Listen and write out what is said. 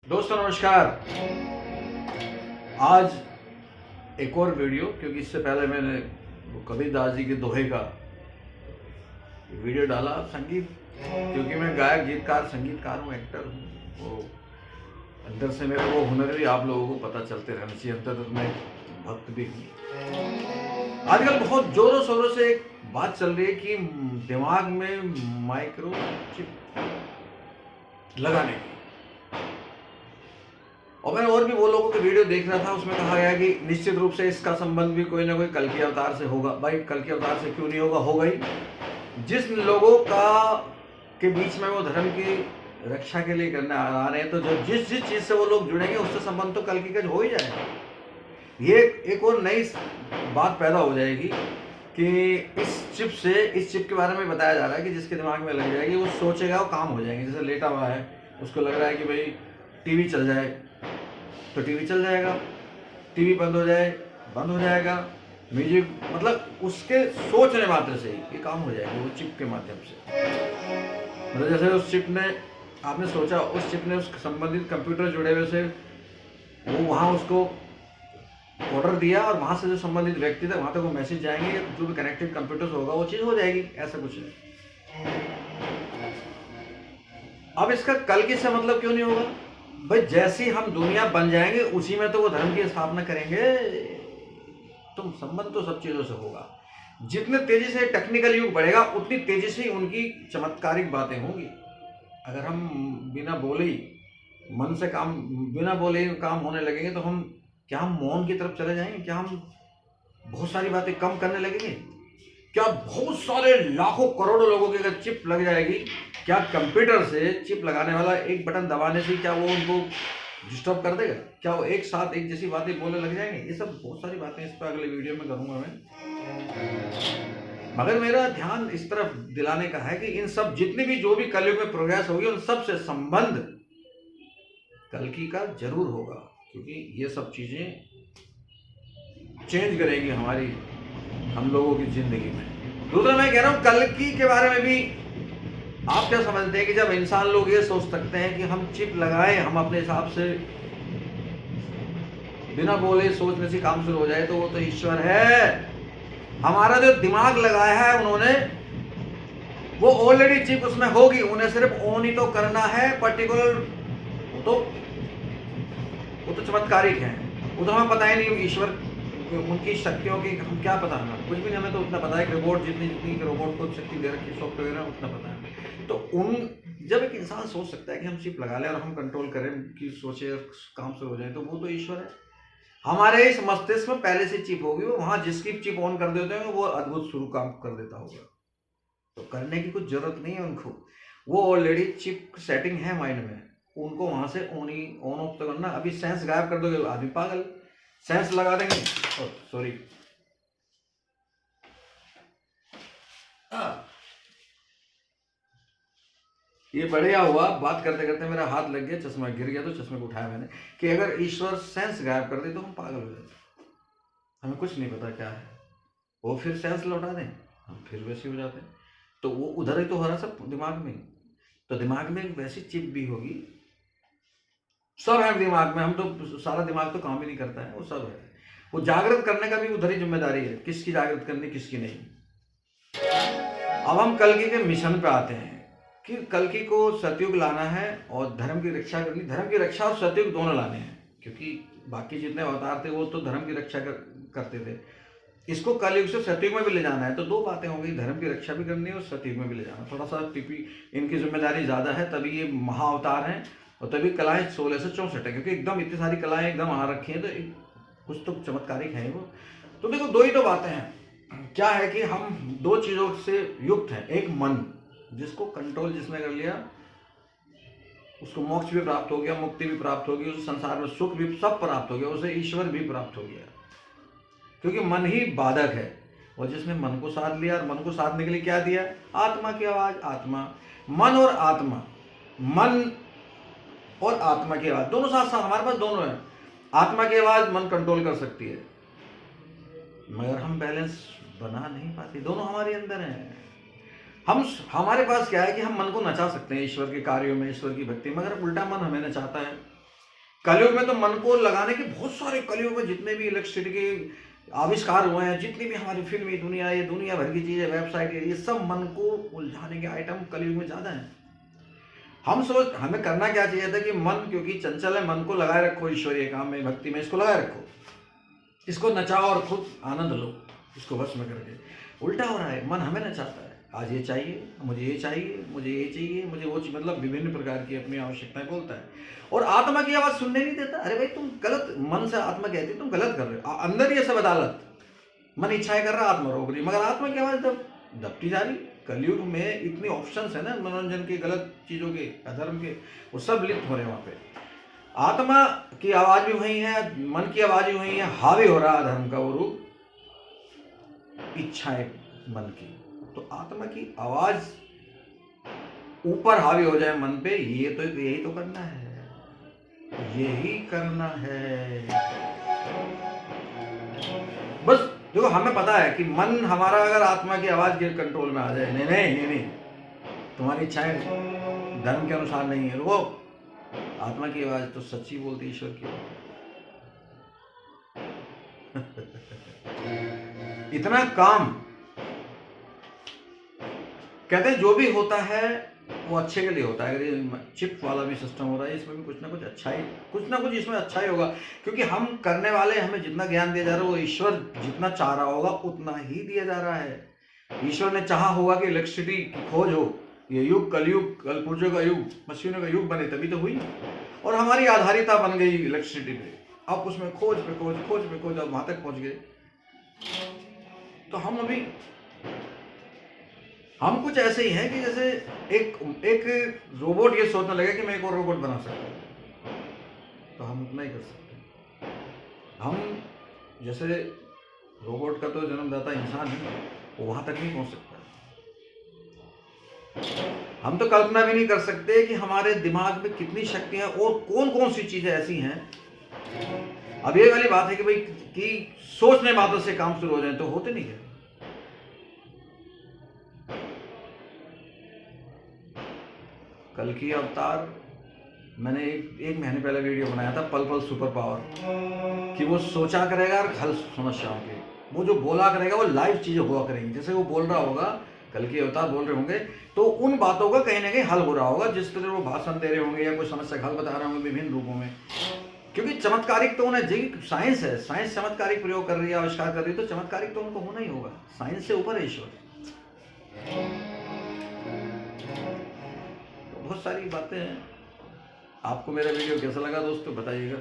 दोस्तों नमस्कार। आज एक और वीडियो, क्योंकि इससे पहले मैंने वो कबीर दास जी के दोहे का वीडियो डाला। संगीत, क्योंकि मैं गायक, गीतकार, संगीतकार हूँ, एक्टर हूँ, वो अंदर से मेरा वो हुनर भी आप लोगों को पता चलते रहना चाहिए। अंतर मैं भक्त भी हूँ। आजकल बहुत जोरों शोरों से एक बात चल रही है कि दिमाग में माइक्रो चिप लगाने की, और मैं और भी वो लोगों के वीडियो देख रहा था, उसमें कहा गया कि निश्चित रूप से इसका संबंध भी कोई ना कोई कल के अवतार से होगा। भाई कल के अवतार से क्यों नहीं होगा, होगा ही। जिस लोगों का के बीच में वो धर्म की रक्षा के लिए करने आ रहे हैं, तो जो जिस चीज से वो लोग जुड़ेंगे उससे संबंध तो कल की हो ही जाएगा। ये एक और नई बात पैदा हो जाएगी कि इस चिप के बारे में बताया जा रहा है कि जिसके दिमाग में लग जाएगी वो सोचेगा, वो काम हो जाएंगे। जैसे लेटा हुआ है, उसको लग रहा है कि भाई टीवी चल जाए तो टीवी चल जाएगा, टीवी बंद हो जाए बंद हो जाएगा, म्यूजिक, मतलब उसके सोचने मात्र से ही ये काम हो जाएगा, वो चिप के माध्यम से। मतलब जैसे उस चिप ने, आपने सोचा, उस चिप ने उस संबंधित कंप्यूटर जुड़े हुए से वो वहाँ उसको ऑर्डर दिया, और वहाँ से जो संबंधित व्यक्ति था वहाँ तक वो मैसेज जाएंगे, जो भी कनेक्टेड कंप्यूटर होगा वो चीज़ हो जाएगी। ऐसा कुछ है। अब इसका कल की से मतलब क्यों नहीं होगा? भाई जैसी हम दुनिया बन जाएंगे उसी में तो वो धर्म की स्थापना करेंगे। तो संबंध तो सब चीजों से होगा। जितने तेजी से टेक्निकल युग बढ़ेगा उतनी तेजी से उनकी चमत्कारिक बातें होंगी। अगर हम बिना बोले ही मन से काम, बिना बोले ही काम होने लगेंगे, तो क्या हम मौन की तरफ चले जाएंगे? क्या हम बहुत सारी बातें कम करने लगेंगे? क्या बहुत सारे लाखों करोड़ों लोगों की अगर चिप लग जाएगी, क्या कंप्यूटर से चिप लगाने वाला एक बटन दबाने से क्या वो उनको डिस्टर्ब कर देगा? क्या वो एक साथ एक जैसी बातें बोलने लग जाएंगे? ये सब बहुत सारी बातें इस पर अगले वीडियो में करूंगा मैं, मगर मेरा ध्यान इस तरफ दिलाने का है कि इन सब जितनी भी जो भी कलयुग में प्रोग्रेस होगी उन सब से संबंध कल्कि का जरूर होगा, क्योंकि ये सब चीजें चेंज करेगी हम लोगों की जिंदगी में। दूसरा मैं कह रहा हूं कल्कि के बारे में भी आप क्या समझते हैं कि जब इंसान लोग ये सोच सकते हैं कि हम चिप लगाएं, हम अपने हिसाब से बिना बोले सोचने से काम शुरू हो जाए, तो वो तो ईश्वर है। हमारा जो दिमाग लगाया है उन्होंने, वो ऑलरेडी चिप उसमें होगी, उन्हें सिर्फ ऑन ही तो करना है पर्टिकुलर। वो तो चमत्कारिक है, वो तो हमें पता ही नहीं ईश्वर उनकी शक्तियों की, हम क्या पता है, कुछ भी नहीं। हमें तो उतना पता है कि रोबोट जितनी रोबोट को शक्ति दे रखी सॉफ्टवेयर है, उतना पता है। तो जब एक इंसान सोच सकता है कि हम चिप लगा लें और हम कंट्रोल करें कि सोचे और काम शुरू हो जाए, तो वो तो ईश्वर है। हमारे इस मस्तिष्क में पहले से चिप होगी, वो वहां जिसकी चिप ऑन कर देते हैं वो अद्भुत शुरू काम कर देता होगा। तो करने की कुछ जरूरत नहीं है उनको, वो ऑलरेडी चिप सेटिंग है माइंड में, उनको वहां से ऑन ऑफ तो करना। अभी सेंस गायब कर दोगे, आदमी पागल। सेंस लगा देंगे, सॉरी, ये बढ़िया हुआ, बात करते करते मेरा हाथ लग गया, चश्मा गिर गया, तो चश्मे को उठाया मैंने, कि अगर ईश्वर सेंस गायब कर दे तो हम पागल हो जाते, हमें कुछ नहीं पता क्या है। वो फिर सेंस लौटा दें, हम फिर वैसे हो जाते हैं। तो वो उधर ही तो हो रहा सब दिमाग में। तो दिमाग में एक वैसी चिप भी होगी, सब है दिमाग में। हम तो सारा दिमाग तो काम ही नहीं करता है, वो सब है। वो जागृत करने का भी उधर ही जिम्मेदारी है, किसकी जागृत करनी किसकी नहीं। अब हम कल्कि के मिशन पे आते हैं कि कल्कि को सतयुग लाना है और धर्म की रक्षा करनी। धर्म की रक्षा और सतयुग दोनों लाने हैं, क्योंकि बाकी जितने अवतार थे वो तो धर्म की रक्षा करते थे। इसको कलयुग से सतयुग में भी ले जाना है, तो दो बातें हो गई, धर्म की रक्षा भी करनी है और सतयुग में भी ले जाना। थोड़ा सा टिपी इनकी जिम्मेदारी ज्यादा है, तभी ये महाअवतार हैं, और तभी कलाएं 16 से 64 है, क्योंकि एकदम इतनी सारी कलाएं एकदम आ रखी हैं, तो कुछ तो चमत्कारिक है वो। तो देखो दो ही तो बातें हैं। क्या है कि हम दो चीजों से युक्त हैं। एक मन, जिसको कंट्रोल जिसने कर लिया उसको मोक्ष भी प्राप्त हो गया, मुक्ति भी प्राप्त हो गई, उस संसार में सुख भी सब प्राप्त हो गया, उसे ईश्वर भी प्राप्त हो गया, क्योंकि मन ही बाधक है। और जिसने मन को साध लिया, और मन को साधने के लिए क्या दिया? आत्मा की आवाज। आत्मा, मन और आत्मा, मन और आत्मा की आवाज दोनों साथ साथ हमारे पास दोनों है। आत्मा की आवाज मन कंट्रोल कर सकती है, मगर हम बैलेंस बना नहीं पाते। दोनों हमारे अंदर हैं। हमारे पास क्या है कि हम मन को नचा सकते हैं ईश्वर के कार्यों में, ईश्वर की भक्ति, मगर उल्टा मन हमें नचाता है। कलयुग में तो मन को लगाने के बहुत सारे, कलयुग में जितने भी इलेक्ट्रिसिटी के आविष्कार हुए हैं, जितनी भी हमारी फिल्मी दुनिया, ये दुनिया भर की चीजें, वेबसाइट, ये सब मन को उलझाने के आइटम कलयुग में ज्यादा हैं। हमें करना क्या चाहिए था कि मन क्योंकि चंचल है, मन को लगाए रखो ईश्वरीय काम में, भक्ति में, इसको लगाए रखो, इसको नचाओ और खुद आनंद लो इसको वश में करके। उल्टा हो रहा है, मन हमें नचाता है, आज ये चाहिए, मुझे ये चाहिए, मुझे ये चाहिए, मुझे वो चाहिए, मतलब विभिन्न प्रकार की अपनी आवश्यकताएं बोलता है और आत्मा की आवाज सुनने नहीं देता। अरे भाई तुम गलत, मन से आत्मा कहती है तुम गलत कर रहे हो, अंदर ये सब अदालत, मन इच्छाएं कर रहा, आत्मा रोक रही, मगर आत्मा की आवाज दबती जा रही। कलयुग में इतने ऑप्शंस है ना मनोरंजन के, गलत चीजों के, अधर्म के, वो सब लिप्त हो रहे हैं वहां पे। आत्मा की आवाज भी वही है, मन की आवाज भी वही है, हावी हो रहा धर्म का वो रूप, इच्छाएं मन की। तो आत्मा की आवाज ऊपर हावी हो जाए मन पे, यही तो करना है, यही करना है। बस देखो, हमें पता है कि मन हमारा अगर आत्मा की आवाज के कंट्रोल में आ जाए, नहीं नहीं नहीं नहीं, तुम्हारी इच्छाएं धर्म के अनुसार नहीं है, वो आत्मा की आवाज तो सच्ची बोलती ईश्वर की। इतना काम कहते हैं जो भी होता है वो अच्छे के लिए होता है। अगर ये चिप वाला भी सिस्टम हो रहा है, इसमें भी कुछ ना कुछ अच्छा ही, कुछ ना कुछ इसमें अच्छा ही होगा, क्योंकि हम करने वाले, हमें जितना ज्ञान दिया जा रहा है वो ईश्वर जितना चाह रहा होगा उतना ही दिया जा रहा है। ईश्वर ने चाहा होगा कि इलेक्ट्रिसिटी की खोज हो, ये युग कलयुग, कलपुर्जों का युग, मशीनों का युग बने, तभी तो हुई, और हमारी आधारिता बन गई इलेक्ट्रिसिटी पे। अब उसमें खोज पे खोज, खोज पे खोज, अब वहां तक पहुंच गए। तो हम कुछ ऐसे ही हैं कि जैसे एक रोबोट ये सोचने लगे कि मैं एक और रोबोट बना सकता हूं, तो हम उतना ही कर सकते हैं। हम जैसे रोबोट का तो जन्मदाता इंसान है, वो वहां तक नहीं पहुंच सकता। हम तो कल्पना भी नहीं कर सकते कि हमारे दिमाग में कितनी शक्तियां और कौन कौन सी चीजें ऐसी हैं। अब ये वाली बात है कि भाई कि सोचने बातों से काम शुरू हो जाए, तो होते नहीं है। कल की अवतार मैंने एक महीने पहले वीडियो बनाया था, पल पल सुपर पावर, कि वो सोचा करेगा और हल समस्याओं के, वो जो बोला करेगा वो लाइव चीजें हुआ करेंगी। जैसे वो बोल रहा होगा, कल के अवतार बोल रहे होंगे, तो उन बातों का कहीं ना कहीं हल हो रहा होगा। जिस तरह वो भाषण दे रहे होंगे या कोई समस्या हल बता रहे होंगे विभिन्न रूपों में, क्योंकि चमत्कारिक तो उन्हें, जी साइंस है, साइंस चमत्कारिक प्रयोग कर रही है, आविष्कार कर रही है, तो चमत्कारिक तो उनको होना ही होगा। साइंस से ऊपर है ईश्वर। बहुत सारी बातें हैं। आपको मेरा वीडियो कैसा लगा दोस्तों, बताइएगा।